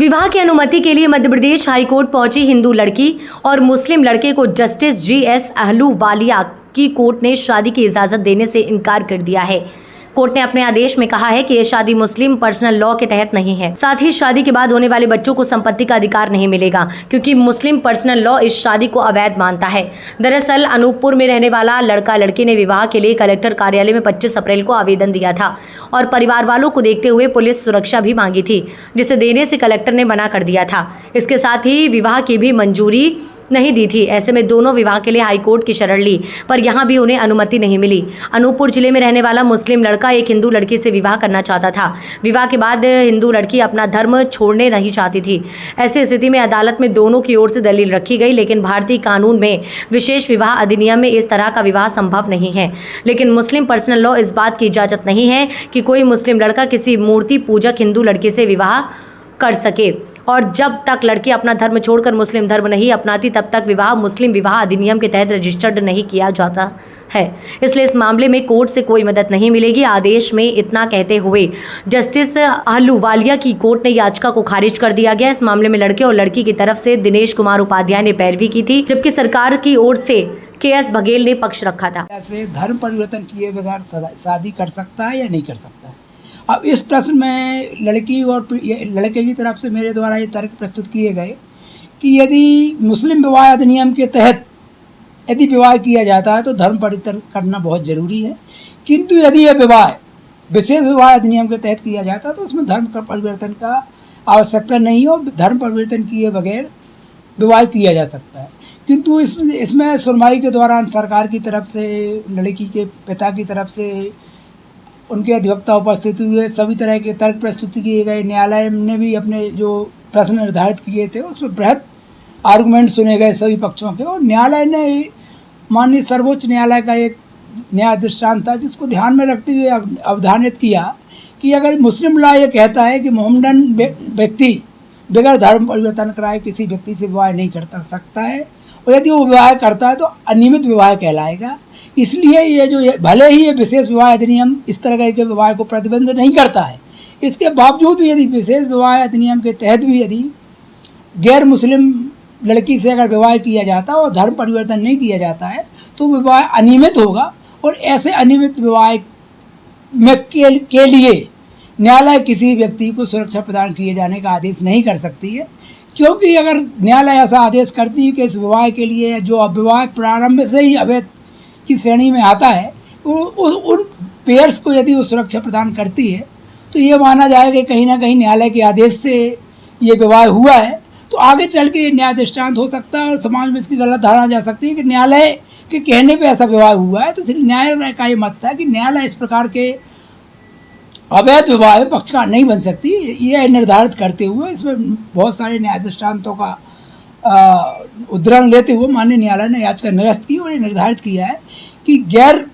विवाह की अनुमति के लिए मध्य प्रदेश हाईकोर्ट पहुंची हिंदू लड़की और मुस्लिम लड़के को जस्टिस GS अहलूवालिया की कोर्ट ने शादी की इजाजत देने से इनकार कर दिया है। कोर्ट ने अपने आदेश में कहा है कि यह शादी मुस्लिम पर्सनल लॉ के तहत नहीं है। साथ ही शादी के बाद होने वाले बच्चों को संपत्ति का अधिकार नहीं मिलेगा, क्योंकि मुस्लिम पर्सनल लॉ इस शादी को अवैध मानता है। दरअसल अनूपपुर में रहने वाला लड़का लड़की ने विवाह के लिए कलेक्टर कार्यालय में 25 अप्रैल को आवेदन दिया था और परिवार वालों को देखते हुए पुलिस सुरक्षा भी मांगी थी, जिसे देने से कलेक्टर ने मना कर दिया था। इसके साथ ही विवाह की भी मंजूरी नहीं दी थी। ऐसे में दोनों विवाह के लिए हाईकोर्ट की शरण ली, पर यहां भी उन्हें अनुमति नहीं मिली। अनूपपुर जिले में रहने वाला मुस्लिम लड़का एक हिंदू लड़की से विवाह करना चाहता था। विवाह के बाद हिंदू लड़की अपना धर्म छोड़ने नहीं चाहती थी। ऐसी स्थिति में अदालत में दोनों की ओर से दलील रखी गई, लेकिन भारतीय कानून में विशेष विवाह अधिनियम में इस तरह का विवाह संभव नहीं है। लेकिन मुस्लिम पर्सनल लॉ इस बात की इजाजत नहीं है कि कोई मुस्लिम लड़का किसी मूर्ति पूजक हिंदू लड़की से विवाह कर सके, और जब तक लड़की अपना धर्म छोड़कर मुस्लिम धर्म नहीं अपनाती तब तक विवाह मुस्लिम विवाह अधिनियम के तहत रजिस्टर्ड नहीं किया जाता है। इसलिए इस मामले में कोर्ट से कोई मदद नहीं मिलेगी। आदेश में इतना कहते हुए जस्टिस अहलूवालिया की कोर्ट ने याचिका को खारिज कर दिया गया। इस मामले में लड़के और लड़की की तरफ से दिनेश कुमार उपाध्याय ने पैरवी की थी, जबकि सरकार की ओर से KS बघेल ने पक्ष रखा था। ऐसे धर्म परिवर्तन किए बगैर शादी कर सकता है या नहीं कर सकता है। अब इस प्रश्न में लड़की और लड़के की तरफ से मेरे द्वारा ये तर्क प्रस्तुत किए गए कि यदि मुस्लिम विवाह अधिनियम के तहत यदि विवाह किया जाता है तो धर्म परिवर्तन करना बहुत ज़रूरी है, किंतु यदि यह विवाह विशेष विवाह अधिनियम के तहत किया जाता है तो उसमें धर्म का परिवर्तन का आवश्यकता नहीं है और धर्म परिवर्तन किए बगैर विवाह किया जा सकता है। किंतु इसमें सुनवाई के दौरान सरकार की तरफ से, लड़की के पिता की तरफ से, उनके अधिवक्ता उपस्थित हुए, सभी तरह के तर्क प्रस्तुत किए गए। न्यायालय ने भी अपने जो प्रश्न निर्धारित किए थे उसमें बृहत आर्गुमेंट सुने गए सभी पक्षों के, और न्यायालय ने माननीय सर्वोच्च न्यायालय का एक न्याय दृष्टांत था जिसको ध्यान में रखते हुए अवधानित किया कि अगर मुस्लिम लॉ ये कहता है कि मोहम्मदन व्यक्ति बगैर धर्म परिवर्तन कराए किसी व्यक्ति से विवाह नहीं कर सकता है, और यदि वो विवाह करता है तो अनियमित विवाह कहलाएगा। इसलिए ये जो भले ही ये विशेष विवाह अधिनियम इस तरह के विवाह को प्रतिबंध नहीं करता है, इसके बावजूद भी यदि विशेष विवाह अधिनियम के तहत भी यदि गैर मुस्लिम लड़की से अगर विवाह किया जाता है और धर्म परिवर्तन नहीं किया जाता है तो विवाह अनियमित होगा, और ऐसे अनियमित विवाह में के लिए न्यायालय किसी व्यक्ति को सुरक्षा प्रदान किए जाने का आदेश नहीं कर सकती है। क्योंकि अगर न्यायालय ऐसा आदेश करती है कि इस विवाह के लिए जो विवाह प्रारंभ से ही अवैध की श्रेणी में आता है, उन पेयर्स को यदि वो सुरक्षा प्रदान करती है तो ये माना जाएगा कि कहीं ना कहीं न्यायालय के आदेश से ये विवाह हुआ है, तो आगे चल के न्याय दृष्टांत हो सकता है और समाज में इसकी गलत धारणा जा सकती है कि न्यायालय के कहने पे ऐसा विवाह हुआ है। तो इसलिए न्यायालय का ये मत है कि न्यायालय इस प्रकार के अवैध विवाह में पक्षकार नहीं बन सकती। ये निर्धारित करते हुए इसमें बहुत सारे न्याय दृष्टांतों का उद्धरण लेते हुए माननीय न्यायालय ने याचिका निरस्त की और ये निर्धारित किया है कि गैर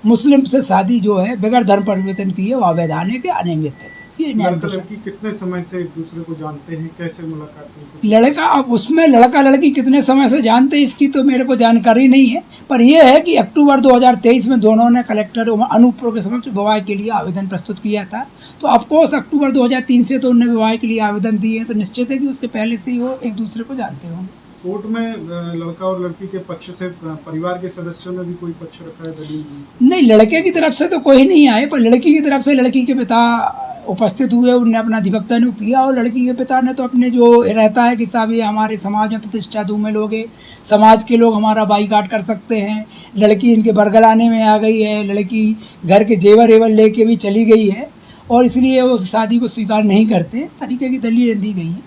मुस्लिम से शादी जो है बगैर धर्म परिवर्तन की है वो अवैधानिक है, अनियमित है। ये लड़की कितने समय से एक दूसरे को जानते हैं, कैसे मुलाकात हुई? लड़का, अब उसमें लड़का लड़की कितने समय से जानते हैं इसकी तो मेरे को जानकारी नहीं है, पर यह है कि अक्टूबर 2023 में दोनों ने कलेक्टर अनूपपुर के समक्ष विवाह के लिए आवेदन प्रस्तुत किया था। तो ऑफकोर्स अक्टूबर 2003 से तो उन्होंने विवाह के लिए आवेदन दिए हैं, तो निश्चित है कि उसके पहले से ही वो एक दूसरे को जानते होंगे। कोर्ट में लड़का और लड़की के पक्ष से परिवार के सदस्यों ने भी कोई पक्ष रखा है? दलील नहीं, लड़के की तरफ से तो कोई नहीं आए, पर लड़की की तरफ से लड़की के पिता उपस्थित हुए, उन्होंने अपना अधिवक्ता नियुक्त किया, और लड़की के पिता ने तो अपने जो रहता है कि साहब ये हमारे समाज में प्रतिष्ठा धूमे लोग हैं, समाज के लोग हमारा बाईकाट कर सकते हैं, लड़की इनके बरगलाने में आ गई है, लड़की घर के जेवर एवर लेके भी चली गई है और इसलिए वो शादी को स्वीकार नहीं करते, तरीके की दलीलें दी गई हैं।